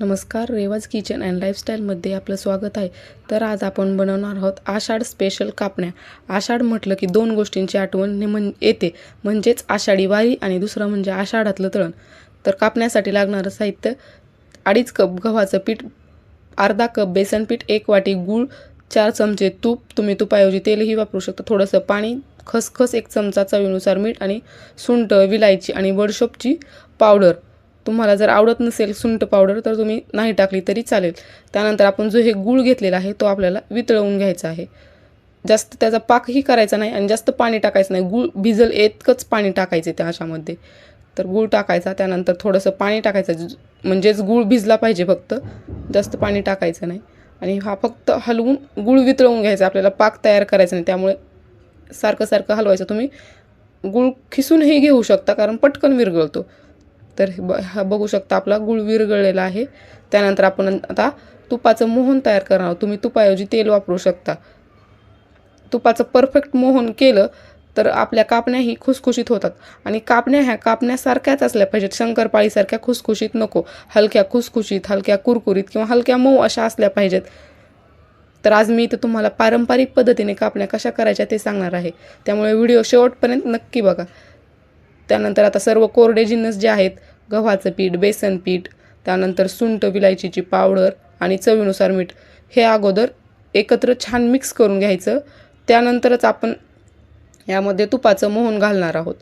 नमस्कार, रेवाज kitchen and लाईफस्टाईलमध्ये आपलं स्वागत आहे. तर आज आपण बनवणार आहोत आषाढ स्पेशल कापण्या. आषाढ म्हटलं की दोन गोष्टींची आठवण येते, म्हणजेच आषाढी वारी आणि दुसरं म्हणजे आषाढातलं तळण. तर कापण्यासाठी लागणारं साहित्य: 2.5 कप गव्हाचं पीठ, अर्धा कप बेसन पीठ, 1 वाटी गूळ, 4 चमचे तूप, तुम्ही तुपाऐवजी तेलही वापरू शकता, थोडंसं पाणी, खसखस 1 चमचा, चवीनुसार मीठ आणि सुंठ, विलायची आणि बडीशोपची पावडर. तुम्हाला जर आवडत नसेल सुंठ पावडर तर तुम्ही नाही टाकली तरी चालेल. त्यानंतर आपण जो हे गूळ घेतलेला आहे तो आपल्याला वितळवून घ्यायचा आहे. जास्त त्याचा पाकही करायचा नाही आणि जास्त पाणी टाकायचं नाही. गूळ भिजल इतकंच पाणी टाकायचे त्या अशामध्ये. तर गूळ टाकायचा, त्यानंतर थोडंसं पाणी टाकायचं, म्हणजेच गूळ भिजला पाहिजे, फक्त जास्त पाणी टाकायचं नाही. आणि हा फक्त हलवून गूळ वितळवून घ्यायचा, आपल्याला पाक तयार करायचा नाही. त्यामुळे सारखं सारखं हलवायचं. तुम्ही गूळ खिसूनही घेऊ शकता कारण पटकन विरघळतो. तर हा बघू शकता आपला गूळ विरघळलेला आहे. त्यानंतर आपण आता तुपाचं मोहन तयार करणार आहोत. तुम्ही तुपाऐवजी तेल वापरू शकता. तुपाचं परफेक्ट मोहन केलं तर आपल्या कापण्याही खुसखुशीत होतात. आणि कापण्या ह्या कापण्यासारख्याच असल्या पाहिजेत, शंकरपाळीसारख्या खुसखुशीत नको. हलक्या खुसखुशीत, हलक्या कुरकुरीत किंवा हलक्या मऊ अशा असल्या पाहिजेत. तर आज मी इथं तुम्हाला पारंपरिक पद्धतीने कापण्या कशा करायच्या ते सांगणार आहे, त्यामुळे व्हिडिओ शेवटपर्यंत नक्की बघा. त्यानंतर आता सर्व कोरडे जिन्नस जे आहेत, गव्हाचं पीठ, बेसन पीठ, त्यानंतर सुंठ, विलायचीची पावडर आणि चवीनुसार मीठ, हे अगोदर एकत्र छान मिक्स करून घ्यायचं. त्यानंतरच आपण यामध्ये तुपाचं मोहन घालणार आहोत.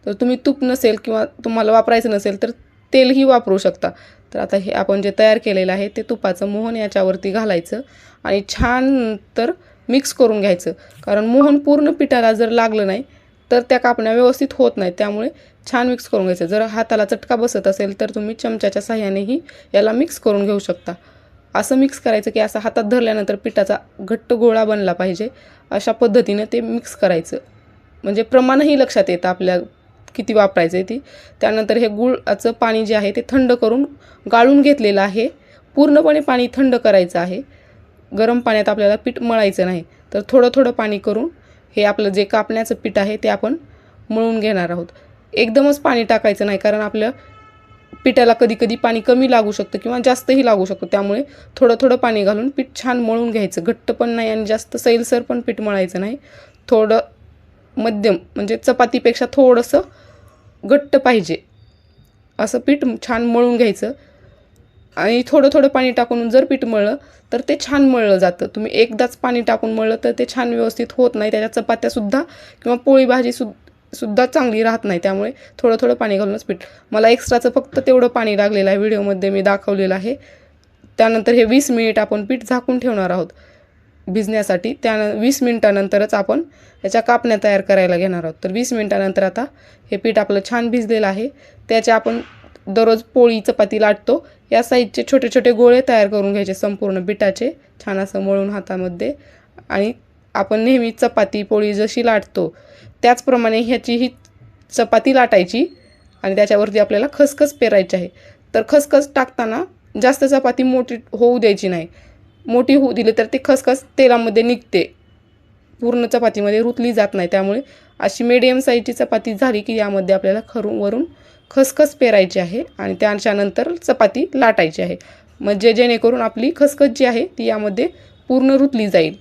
तर तुम्ही तूप नसेल किंवा तुम्हाला वापरायचं नसेल तर तेलही वापरू शकता. तर आता हे आपण जे तयार केलेलं आहे ते तुपाचं मोहन याच्यावरती घालायचं आणि छान तर मिक्स करून घ्यायचं. कारण मोहन पूर्ण पिठाला जर लागलं नाही तर त्या कापण्या व्यवस्थित होत नाही. त्यामुळे छान मिक्स करून घ्यायचं. जर हाताला चटका बसत असेल तर तुम्ही चमच्याच्या साहाय्यानेही याला मिक्स करून घेऊ शकता. असं मिक्स करायचं की असं हातात धरल्यानंतर पिठाचा घट्ट गोळा बनला पाहिजे, अशा पद्धतीने ते मिक्स करायचं. म्हणजे प्रमाणही लक्षात येतं आपल्या किती वापरायचं आहे ती. त्यानंतर हे गुळाचं पाणी जे आहे ते थंड करून गाळून घेतलेलं आहे. पूर्णपणे पाणी थंड करायचं आहे. गरम पाण्यात आपल्याला पीठ मळायचं नाही. तर थोडं थोडं पाणी करून हे आपलं जे कापण्याचं पीठ आहे ते आपण मळून घेणार आहोत. एकदमच पाणी टाकायचं नाही, कारण आपल्या पिठाला कधी कधी पाणी कमी लागू शकतं किंवा जास्तही लागू शकतं. त्यामुळे थोडं थोडं पाणी घालून पीठ छान मळून घ्यायचं. घट्ट पण नाही आणि जास्त सैलसर पण पीठ मळायचं नाही. थोडं मध्यम, म्हणजे चपातीपेक्षा थोडंसं घट्ट पाहिजे असं पीठ छान मळून घ्यायचं. आणि थोडं थोडं पाणी टाकून जर पीठ मळलं तर ते छान मळलं जातं. तुम्ही एकदाच पाणी टाकून मळलं तर ते छान व्यवस्थित होत नाही. त्याच्या चपात्यासुद्धा किंवा पोळी भाजी सुद्धा चांगली राहत नाही. त्यामुळे थोडं थोडं पाणी घालूनच पीठ. मला एक्स्ट्राचं फक्त तेवढं पाणी लागलेलं आहे, व्हिडिओमध्ये मी दाखवलेलं आहे. त्यानंतर हे 20 मिनिट आपण पीठ झाकून ठेवणार आहोत भिजण्यासाठी. 20 मिनिटानंतरच आपण याच्या कापण्या तयार करायला घेणार आहोत. तर 20 मिनिटानंतर आता हे पीठ आपलं छान भिजलेलं आहे. त्याचे आपण दररोज पोळी चपाती लाटतो या साईजचे छोटे छोटे गोळे तयार करून घ्यायचे, संपूर्ण पिठाचे, छान असं मळून हातामध्ये. आणि आपण नेहमी चपाती पोळी जशी लाटतो त्याचप्रमाणे ह्याचीही चपाती लाटायची आणि त्याच्यावरती आपल्याला खसखस पेरायची आहे. तर खसखस टाकताना जास्त चपाती मोठी होऊ द्यायची नाही. मोठी होऊ दिली तर ती खसखस तेलामध्ये निघते, पूर्ण चपातीमध्ये रुतली जात नाही. त्यामुळे अशी मीडियम साईजची चपाती झाली की यामध्ये आपल्याला वरून खसखस पेरायची आहे आणि त्याच्यानंतर चपाती लाटायची आहे. म्हणजे जेणेकरून आपली खसखस जी आहे ती यामध्ये पूर्ण रुतली जाईल.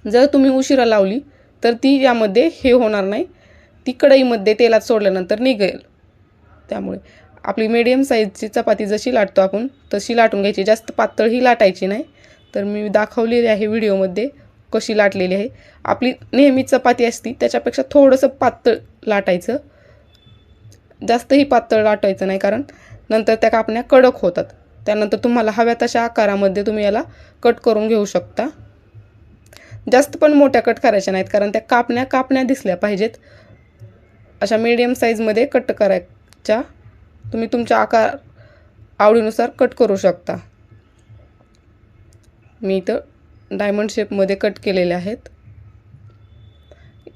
जर तुम्ही उशिरा लावली तर ती यामध्ये हे होणार नाही, ती कढईमध्ये तेलात सोडल्यानंतर निघेल. त्यामुळे आपली मीडियम साईजची चपाती जशी लाटतो आपण तशी लाटून घ्यायची, जास्त पातळही लाटायची नाही. तर मी दाखवलेली आहे व्हिडिओमध्ये कशी लाटलेली आहे. आपली नेहमी चपाती असती त्याच्यापेक्षा थोडंसं पातळ लाटायचं, जास्तही पातळ लाटायचं नाही, कारण नंतर त्या कापण्या कडक होतात. त्यानंतर तुम्हाला हव्या तशा आकारामध्ये तुम्ही याला कट करून घेऊ शकता. जास्त पण मोठ्या कट करायच्या नाहीत, कारण त्या कापण्या दिसल्या पाहिजेत. अशा मीडियम साईजमध्ये कट करायच्या. तुम्ही तुमच्या आकार आवडीनुसार कट करू शकता. मी इथं डायमंड शेपमध्ये कट केलेले आहेत.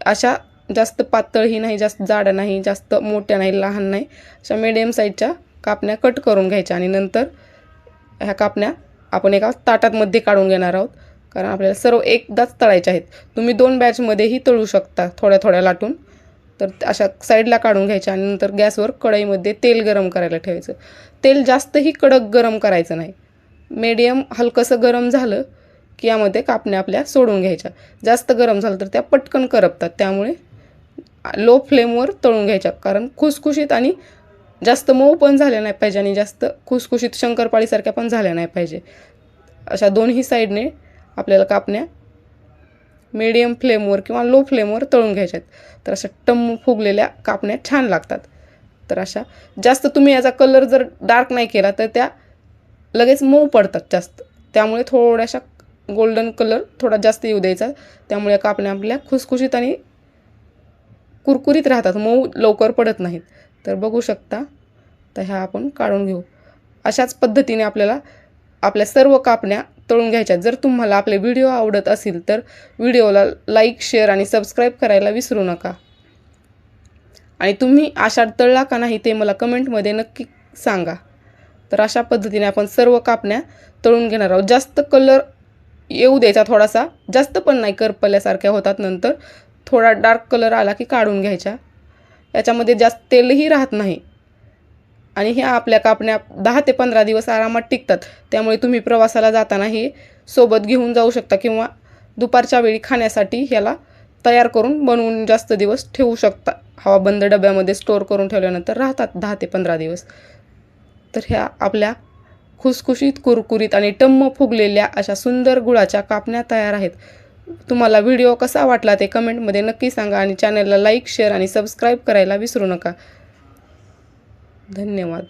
अशा जास्त पातळही नाही, जास्त जाड्या नाही, जास्त मोठ्या नाही, लहान नाही, अशा मीडियम साईजच्या कापण्या कट करून घ्यायच्या. आणि नंतर ह्या कापण्या आपण एका ताटामध्ये काढून घेणार आहोत, कारण आपल्याला सर्व एकदाच तळायच्या आहेत. तुम्ही 2 बॅचमध्येही तळू शकता, थोड्या थोड्या लाटून. तर अशा साईडला काढून घ्यायच्या आणि नंतर गॅसवर कढईमध्ये तेल गरम करायला ठेवायचं. तेल जास्तही कडक गरम करायचं नाही, मीडियम हलकंसं गरम झालं की यामध्ये कापण्या आपल्या सोडून घ्यायच्या. जास्त गरम झालं तर त्या पटकन करपतात, त्यामुळे लो फ्लेमवर तळून घ्यायच्या. कारण खुसखुशीत आणि जास्त मऊ पण झाल्या नाही पाहिजे आणि जास्त खुसखुशीत शंकरपाळीसारख्या पण झाल्या नाही पाहिजे. अशा दोन्ही साईडने आपल्याला कापण्या मीडियम फ्लेमवर किंवा लो फ्लेमवर तळून घ्यायच्या आहेत. तर अशा टम्म फुगलेल्या कापण्या छान लागतात. तर अशा जास्त तुम्ही याचा कलर जर डार्क नाही केला तर त्या लगेच मऊ पडतात जास्त, त्यामुळे थोड्याशा गोल्डन कलर थोडा जास्त येऊ द्यायचा. त्यामुळे कापण्या आपल्या खुसखुशीत आणि कुरकुरीत राहतात, मऊ लवकर पडत नाहीत. तर बघू शकता. तर ह्या आपण काढून घेऊ. अशाच पद्धतीने आपल्याला आपल्या सर्व कापण्या तळून घ्यायच्या. जर तुम्हाला आपले व्हिडिओ आवडत असेल तर व्हिडिओला लाईक, शेअर आणि सबस्क्राईब करायला विसरू नका. आणि तुम्ही आषाढ तळला का नाही ते मला कमेंटमध्ये नक्की सांगा. तर अशा पद्धतीने आपण सर्व कापण्या तळून घेणार आहोत. जास्त कलर येऊ द्यायचा, थोडासा जास्त पण नाही, करपल्यासारख्या होतात. नंतर थोडा डार्क कलर आला की काढून घ्यायच्या. याच्यामध्ये जास्त तेलही राहत नाही आणि ह्या आपल्या कापण्या 10 ते 15 दिवस आरामात टिकतात. त्यामुळे तुम्ही प्रवासाला जाताना हे सोबत घेऊन जाऊ शकता किंवा दुपारच्या वेळी खाण्यासाठी ह्याला तयार करून बनवून जास्त दिवस ठेवू शकता. हवाबंद डब्यामध्ये स्टोअर करून ठेवल्यानंतर राहतात 10 ते 15 दिवस. तर ह्या आपल्या खुसखुशीत, कुरकुरीत आणि टम्म फुगलेल्या अशा सुंदर गुळाच्या कापण्या तयार आहेत. तुम्हाला व्हिडिओ कसा वाटला ते कमेंटमध्ये नक्की सांगा आणि चॅनलला लाईक, शेअर आणि सबस्क्राईब करायला विसरू नका. धन्यवाद.